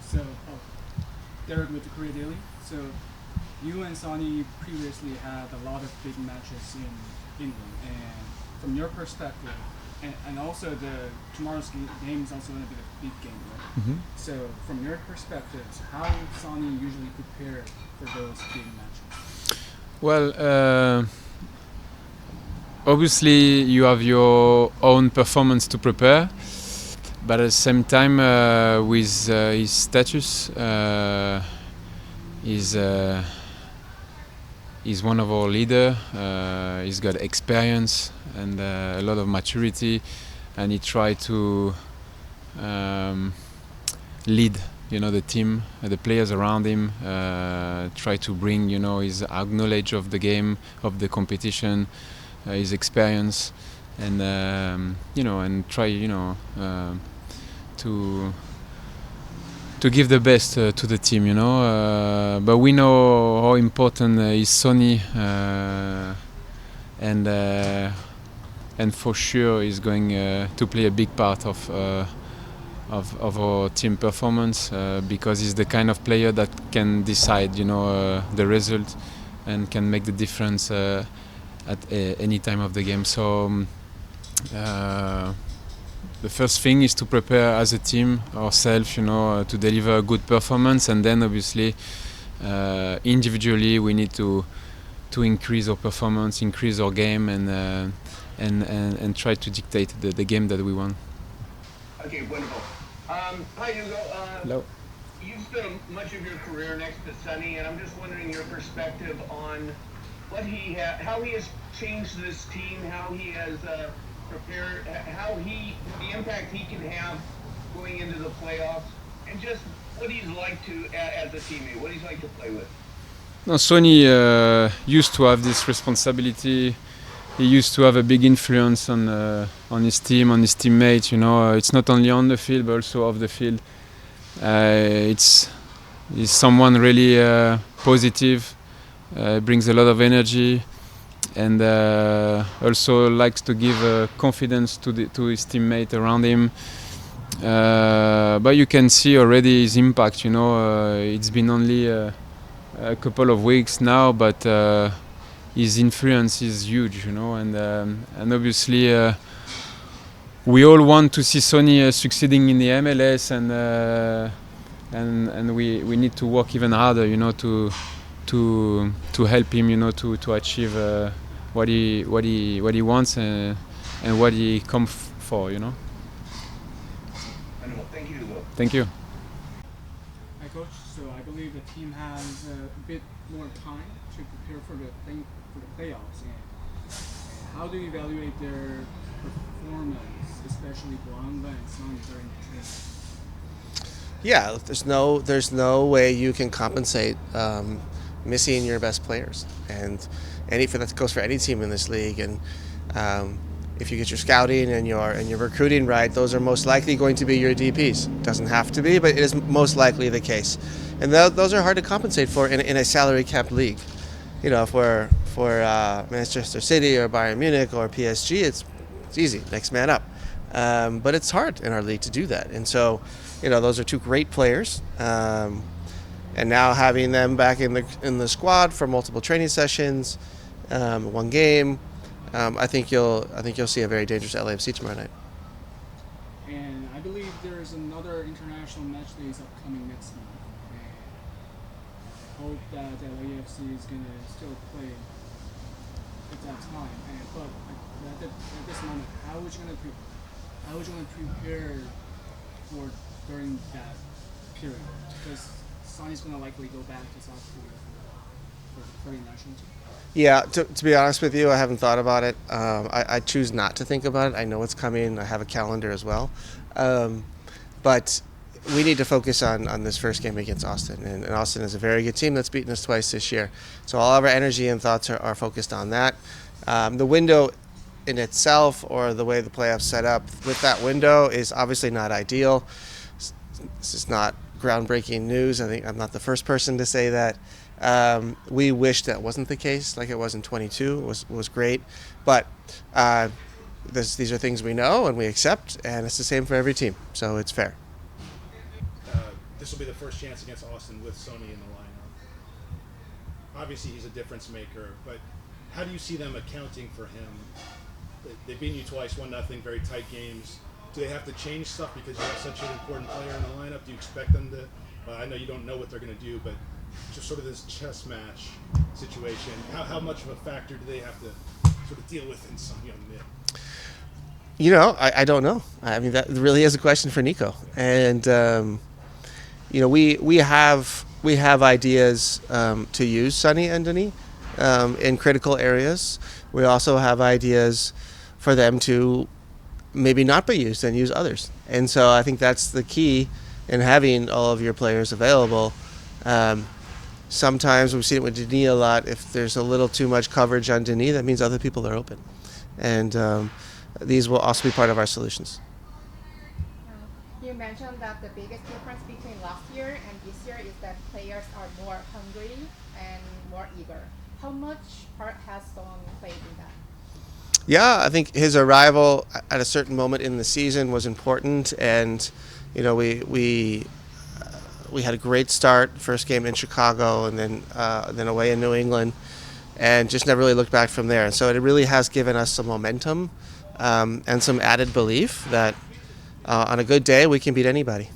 So, Derek with the Korea Daily. So, you and Sonny previously had a lot of big matches in England, and from your perspective, and also tomorrow's game is also going to be a big game, right? Mm-hmm. So, from your perspectives, how Sonny usually prepare for those big matches? Well, obviously you have your own performance to prepare, but at the same time, with his status, he's one of our leader. He's got experience and a lot of maturity, and he try to lead, the team, the players around him. Try to bring, his knowledge of the game, of the competition, his experience, and and try, to give the best to the team, but we know how important is Sonny, and for sure he's going to play a big part of our team performance, because he's the kind of player that can decide, the result and can make the difference at any time of the game. So the first thing is to prepare as a team ourselves, to deliver a good performance, and then obviously individually we need to increase our performance, increase our game, and try to dictate the game that we want. Okay, wonderful. Hi, Hugo. Hello. You've spent much of your career next to Sonny, and I'm just wondering your perspective on how he has changed this team, how he has prepared, the impact he can have going into the playoffs, and just what he's like to as a teammate, what he's like to play with. No, Sonny used to have this responsibility. He used to have a big influence on his team, on his teammates. It's not only on the field but also off the field. He's someone really positive, brings a lot of energy, and also likes to give confidence to his teammate around him. But you can see already his impact. It's been only a couple of weeks now, but his influence is huge, and obviously we all want to see Sonny succeeding in the MLS, and we need to work even harder, to help him, to achieve what he wants and what he comes for, Wonderful. Thank you, Hugo. Thank you. Hi, Coach. So I believe the team has a bit more time to prepare for the playoffs. And how do you evaluate their performance, especially baekhoinla and Sonny during the training? Yeah, there's no way you can compensate missing your best players, and that goes for any team in this league. And if you get your scouting and your recruiting right, those are most likely going to be your DPs. Doesn't have to be, but it is most likely the case. And those are hard to compensate for in a salary capped league. For Manchester City or Bayern Munich or PSG, it's easy, next man up. But it's hard in our league to do that. And so, those are two great players. And now having them back in the squad for multiple training sessions, one game, I think you'll see a very dangerous LAFC tomorrow night. And I believe there is another international match that is upcoming next month. And I hope that LAFC is going to still play at that time. But at this moment, how are you going to prepare for during that period? Because Sonny's going to likely go back to South Korea for the national team. Yeah, to be honest with you, I haven't thought about it. I choose not to think about it. I know it's coming. I have a calendar as well. But we need to focus on this first game against Austin. And Austin is a very good team that's beaten us twice this year. So all of our energy and thoughts are focused on that. The window in itself, or the way the playoffs set up with that window, is obviously not ideal. This is not groundbreaking news. I think I'm not the first person to say that. We wish that wasn't the case, like it was in 22. It was great, but these are things we know and we accept, and it's the same for every team, so it's fair. this will be the first chance against Austin with Sonny in the lineup. Obviously, he's a difference maker, but how do you see them accounting for him? They've beaten you twice, 1-0, very tight games. Do they have to change stuff because you have such an important player in the lineup? Do you expect them to? I know you don't know what they're going to do, but just sort of this chess match situation. How much of a factor do they have to sort of deal with in Son Heung-min? You know, I don't know. I mean, that really is a question for Nico. And you know, we have ideas to use Sonny and Denis in critical areas. We also have ideas for them to maybe not be used and use others. And so I think that's the key in having all of your players available. Sometimes we've seen it with Denis a lot. If there's a little too much coverage on Denis, that means other people are open. And these will also be part of our solutions. You mentioned that the biggest difference between last year and this year is that players are more hungry and more eager. How much part has Son played in that? Yeah, I think his arrival at a certain moment in the season was important, and you know, we had a great start, first game in Chicago, and then away in New England, and just never really looked back from there. And so it really has given us some momentum and some added belief that on a good day we can beat anybody.